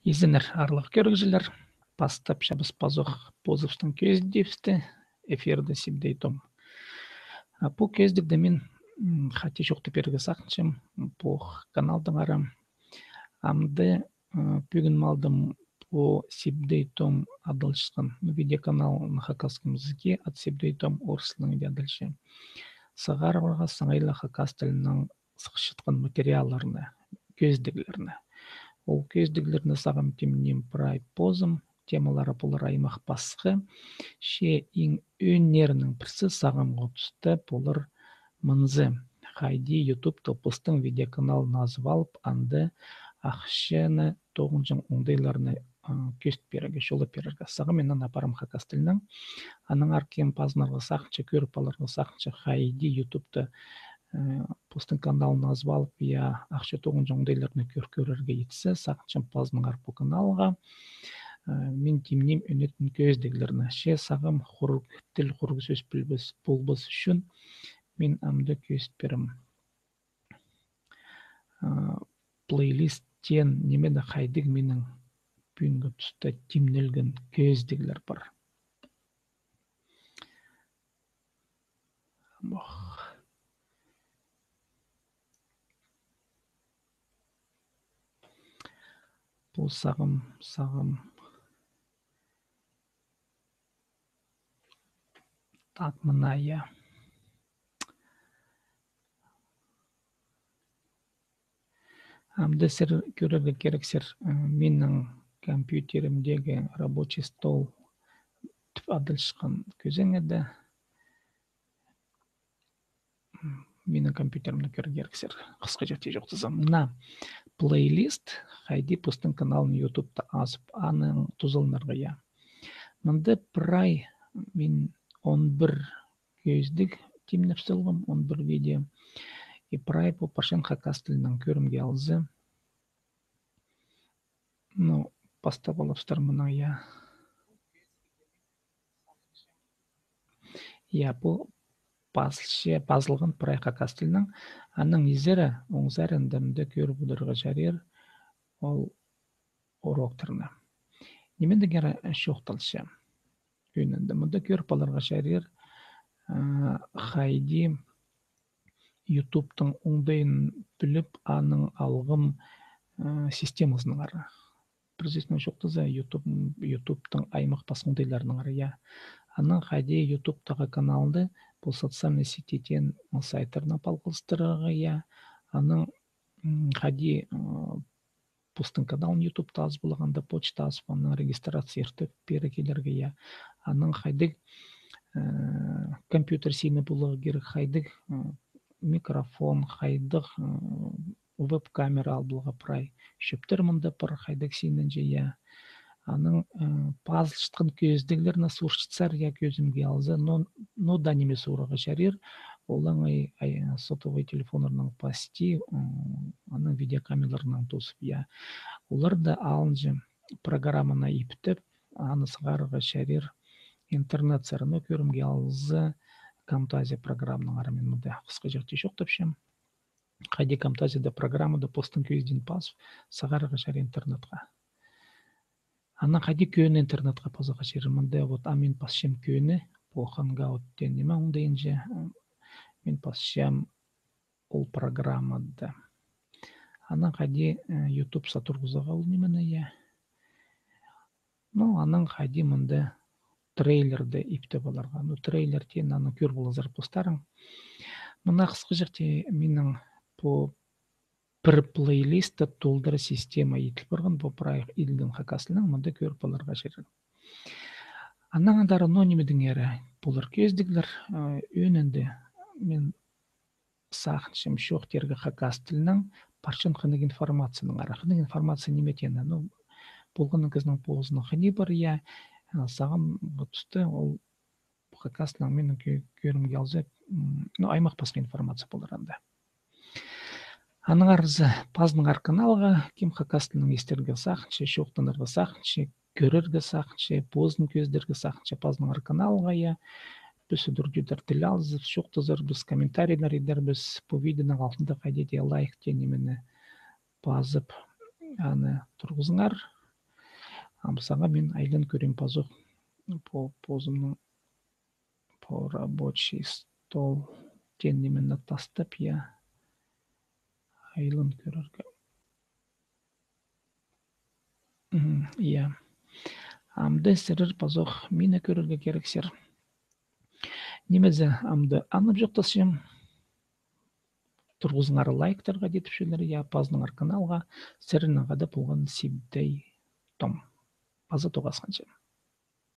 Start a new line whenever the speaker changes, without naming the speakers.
Изенер арлық көргізілер, пастап шабыс пазох позывстың көздевсті, эфирді сибдейтом. По көздік мен хати жоқты пергі сақыншым, по каналдың арам. Амды бүгін малдым по сибдейтом адылшын видеоканал на хакасском языке от сибдейтом орслың дядылшы. Сағар орға саңайлы хакас тілінің сықшытқан материаларны, көздігілерні. Ол көздігілерні сағым темнем прай позым, темалары полар аймақ басқы, ше ең өнерінің пірсі сағым ғотысты полар мұнзы. Хайди YouTube топыстың видеоканал назып алып, анды ақшыны тоғынжың оңдайларыны көст берігі, жолы берігі. Сағым менің апарым хакас тілінің. Аның аркен пазнарға сақыншы, көріп аларға сақыншы Хайди YouTube'ты постың каналын азып алып, я ақшы тоғын жоңдайларыны көрерге етсі, сақыншым пазныңар по каналға. Мен темнем өнетін көздегілеріні. Ше сағым тіл құрғы сөз болбыз үшін мен амды көст берім. Плейлисттен немеді қайдық менің бүгінгі тұста темнелген көздегілер бар. Бұл сағым. Так, мына я. Амды сір көрерге керексер менің компьютерімдегі рабочий стол түп адылшқан көзің еді. Менің компьютерімді көрерге керексер қысқы жерте жоқтызам. Мына плейлист хайди постың каналын YouTube'да азып, аның тұзылынарға я. Мында прай мен 11 көздік темнепсілгім, 11 видео. И прай по пашен хакас тілінің көрімге алзы. Ну, постап алапстар мұна я. Я бұл пазылған прай хакас тілінің. Аның езері, оңзар әндімді көріп ұдырға жарер ол уроктырына. Неменді кері шоқталшы. Өнінді. Мұнда көріп аларға жарер Хайди YouTube'тың оңдайын біліп, аның алғым системасының ары. Бірзесінің шоқтыза YouTube'тың аймақ басқындайларының ары. Я. Аның Хайди YouTube'тағы каналды бұл социальный сететен сайттарына палқылыстырығы. Я. Аның Хайди постың каналын YouTube'та аз болғанда почта аз болғанда регистрация ертіп бері келерге. Я. Аның Хайди компьютер сені болығы керек. Хайди микрофон, хайдық веб-камера албылға прай. Шөптер мұнда пар хайдық сенен же я. Аның пазылшытқын көздігілеріні сұршытсар я көзімге алзы. Но да неме сұрығы жарер. Олың сотовый телефонырының пасти, аның видеокамераларының тосып я. Олар да алынжы программына иптіп, аны сығарығы жарер. Интернет сарыны көрімге алзы. Камтазия программның арамен мұнда қысқы жерте шоқтапшым. Қайде Камтазияда программада постың көзден пас, сағарығы жар интернетқа. Ана қайде көйін интернетқа пазаға жері. Мұнда мен пасшым көйіні, бұл хангауттен неме оңдайын же. Мен пасшым ол программада. Ана қайде YouTube сатырғызаға ол немені я. Ну, аның қайде мұнда трейлерді ипті баларға. Ну, трейлерден аны көр болазар постарың. Мұна қысқы жерте менің бір плейлисті толдыры система етіл барған, бұл прайық еділген хакасылың, мұнда көр баларға жерін. Аның андары но немедің әрі болар көздігілер өнінді мен сақыншым шоқ тергі хакас тілінің паршын қынық информацияның ары. Қынық информация неметені. Ну, болғының кізінің поғызының қыны бар, я. Сағым ғытысты ол хакасының менің көрімге алзы, аймақ басқа информация болар анда. Аның арызы пазныңар каналға, кем хакасының естерге сақыншы, шоқтанырға сақыншы, көрерге сақыншы, поздың көздерге сақыншы пазныңар каналға я. Біз үдірдер тіл алзы, шоқтызыр, біз комментарийлер едер, біз по видеоның алтында қайдеде лайк денемені базып аны тұрғызыңар. Амсаға мен айлан көрем пазух позымның по рабочий стол тендименно тастап я айлан көрерге. Я. Амды сырыр пазух мине көрерге керексер. Немезе амды анып жоқтасым. Тұрғызыңар лайктарға детіпшелер, я пазныңар каналға, сірініңға да болған сибдей том. Пазы тоғасқанчы.